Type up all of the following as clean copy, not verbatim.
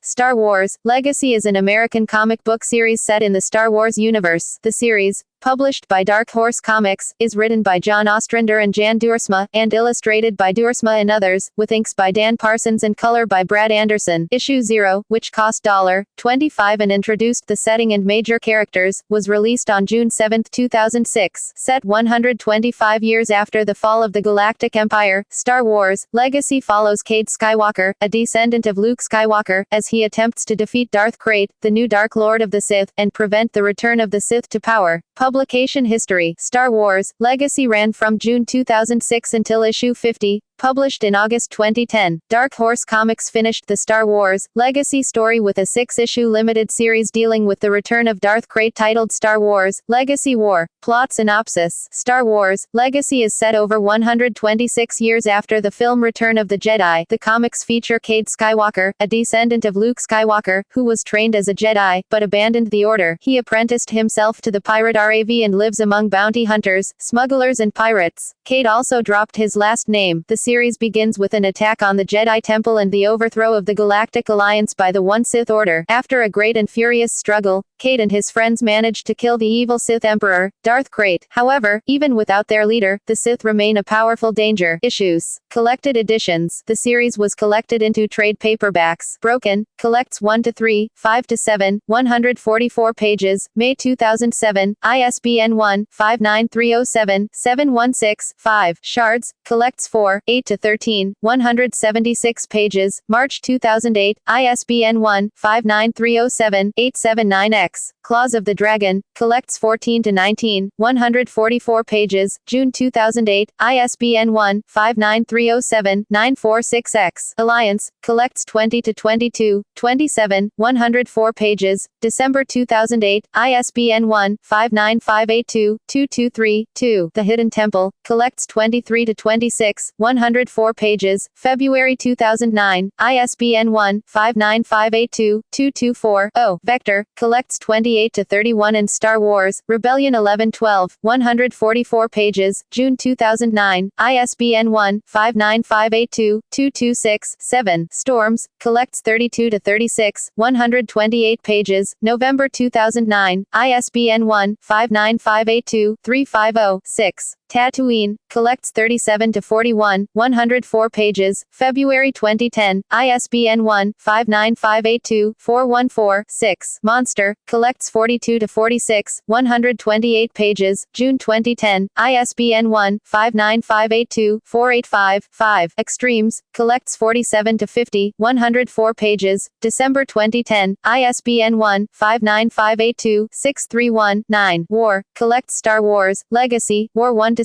Star Wars Legacy is an American comic book series set in the Star Wars universe. The series, published by Dark Horse Comics, is written by John Ostrander and Jan Duursma, and illustrated by Duursma and others, with inks by Dan Parsons and color by Brad Anderson. Issue 0, which cost $25 and introduced the setting and major characters, was released on June 7, 2006. Set 125 years after the fall of the Galactic Empire, Star Wars Legacy follows Cade Skywalker, a descendant of Luke Skywalker, as he attempts to defeat Darth Krayt, the new Dark Lord of the Sith, and prevent the return of the Sith to power. Publication history. Star Wars Legacy ran from June 2006 until issue 50, published in August 2010. Dark Horse Comics finished the Star Wars Legacy story with a 6-issue limited series dealing with the return of Darth Krayt titled Star Wars Legacy War. Plot synopsis. Star Wars Legacy is set over 126 years after the film Return of the Jedi. The comics feature Cade Skywalker, a descendant of Luke Skywalker, who was trained as a Jedi, but abandoned the order. He apprenticed himself to the pirate RAV and lives among bounty hunters, smugglers and pirates. Cade also dropped his last name. The series begins with an attack on the Jedi Temple and the overthrow of the Galactic Alliance by the One Sith Order. After a great and furious struggle, Cade and his friends manage to kill the evil Sith Emperor, Darth Krayt. However, even without their leader, the Sith remain a powerful danger. Issues. Collected editions. The series was collected into trade paperbacks. Broken, collects 1-3, 5-7, 144 pages, May 2007, ISBN 1-59307-716-5. Shards, collects 4, 8-13, 176 pages, March 2008, ISBN 1-59307-879-X. Claws of the Dragon, collects 14-19, 144 pages, June 2008, ISBN 1-59307-946-X. Alliance, collects 20-22, 27, 104 pages, December 2008, ISBN 1-59582-223-2. The Hidden Temple, collects 23-26, 104 pages, February 2009, ISBN 1-59582-224-0. Vector, collects 28-31 and Star Wars Rebellion 11-12, 144 pages, June 2009, ISBN 1-59582-226-7. Storms, collects 32-36, 128 pages, November 2009, ISBN 1-59582-350-6. Tatooine, collects 37-41, 104 pages, February 2010, ISBN 1-59582-414-6. Monster, collects 42-46, 128 pages, June 2010, ISBN 1-59582-485-5. Extremes, collects 47-50, 104 pages, December 2010, ISBN 1-59582-631-9. War, collects Star Wars Legacy War 1-6,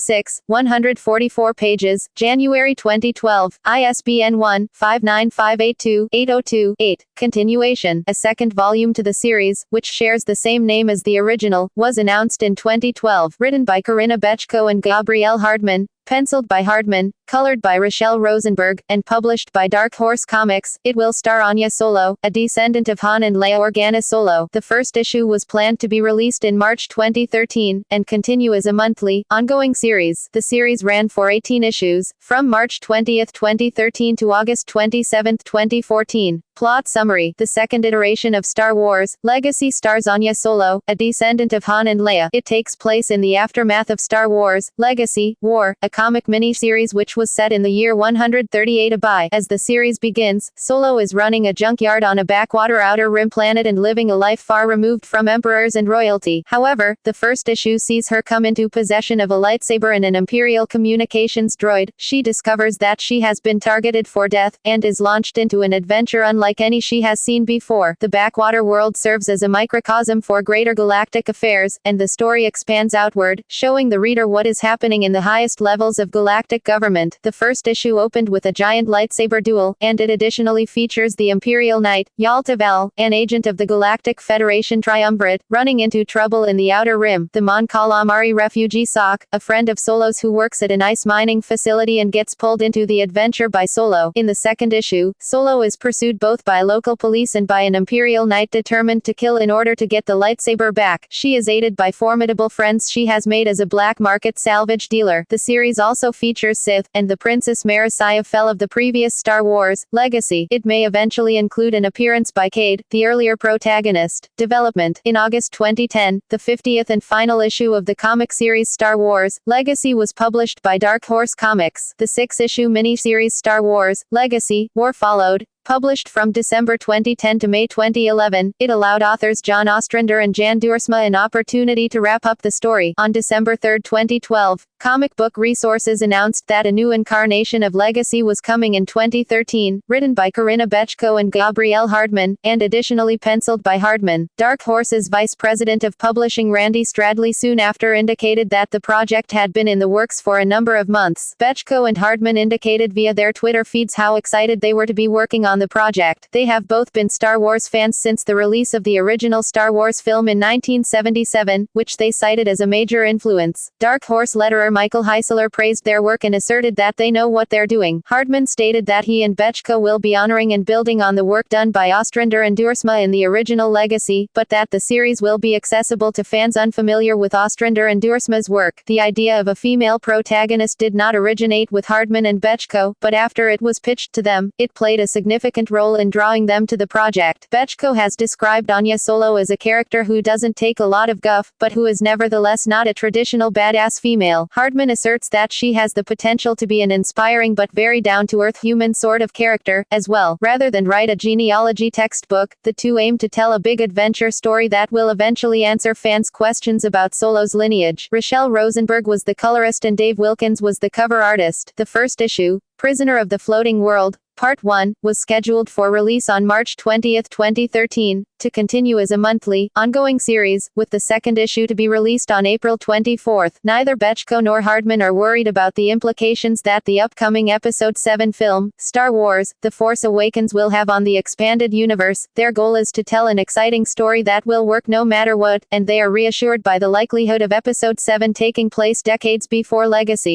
144 pages, January 2012, ISBN 1-59582-802-8. Continuation. A second volume to the series, which shares the same name as the original, was announced in 2012. Written by Corinna Bechko and Gabrielle Hardman, penciled by Hardman, colored by Rochelle Rosenberg, and published by Dark Horse Comics. It will star Anya Solo, a descendant of Han and Leia Organa Solo. The first issue was planned to be released in March 2013, and continue as a monthly, ongoing series. The series ran for 18 issues, from March 20, 2013 to August 27, 2014. Plot summary. The second iteration of Star Wars Legacy stars Anya Solo, a descendant of Han and Leia. It takes place in the aftermath of Star Wars Legacy War, a comic mini-series which was set in the year 138 ABI. As the series begins, Solo is running a junkyard on a backwater outer rim planet and living a life far removed from emperors and royalty. However, the first issue sees her come into possession of a lightsaber and an Imperial communications droid. She discovers that she has been targeted for death, and is launched into an adventure unlike any she has seen before. The backwater world serves as a microcosm for greater galactic affairs, and the story expands outward, showing the reader what is happening in the highest levels of galactic government. The first issue opened with a giant lightsaber duel, and it additionally features the Imperial Knight, Yalta Val, an agent of the Galactic Federation Triumvirate, running into trouble in the Outer Rim. The Mon Calamari refugee Sok, a friend of Solo's who works at an ice mining facility and gets pulled into the adventure by Solo. In the second issue, Solo is pursued both both by local police and by an Imperial Knight determined to kill in order to get the lightsaber back. She is aided by formidable friends she has made as a black market salvage dealer. The series also features Sith, and the Princess Marasiah fell of the previous Star Wars Legacy. It may eventually include an appearance by Cade, the earlier protagonist. Development. In August 2010, the 50th and final issue of the comic series Star Wars Legacy was published by Dark Horse Comics. The 6-issue miniseries Star Wars Legacy War followed. Published from December 2010 to May 2011, it allowed authors John Ostrander and Jan Duursema an opportunity to wrap up the story. On December 3, 2012, Comic Book Resources announced that a new incarnation of Legacy was coming in 2013, written by Corinna Bechko and Gabrielle Hardman, and additionally penciled by Hardman. Dark Horse's vice president of publishing Randy Stradley soon after indicated that the project had been in the works for a number of months. Bechko and Hardman indicated via their Twitter feeds how excited they were to be working on the project. They have both been Star Wars fans since the release of the original Star Wars film in 1977, which they cited as a major influence. Dark Horse letterer Michael Heisler praised their work and asserted that they know what they're doing. Hardman stated that he and Bechko will be honoring and building on the work done by Ostrander and Duursema in the original Legacy, but that the series will be accessible to fans unfamiliar with Ostrander and Duursema's work. The idea of a female protagonist did not originate with Hardman and Bechko, but after it was pitched to them, it played a significant role in drawing them to the project. Bechko has described Anya Solo as a character who doesn't take a lot of guff, but who is nevertheless not a traditional badass female. Hardman asserts that she has the potential to be an inspiring but very down-to-earth human sort of character, as well. Rather than write a genealogy textbook, the two aim to tell a big adventure story that will eventually answer fans' questions about Solo's lineage. Rochelle Rosenberg was the colorist and Dave Wilkins was the cover artist. The first issue, Prisoner of the Floating World, Part 1, was scheduled for release on March 20, 2013, to continue as a monthly, ongoing series, with the second issue to be released on April 24. Neither Bechko nor Hardman are worried about the implications that the upcoming Episode 7 film, Star Wars: The Force Awakens, will have on the expanded universe. Their goal is to tell an exciting story that will work no matter what, and they are reassured by the likelihood of Episode 7 taking place decades before Legacy.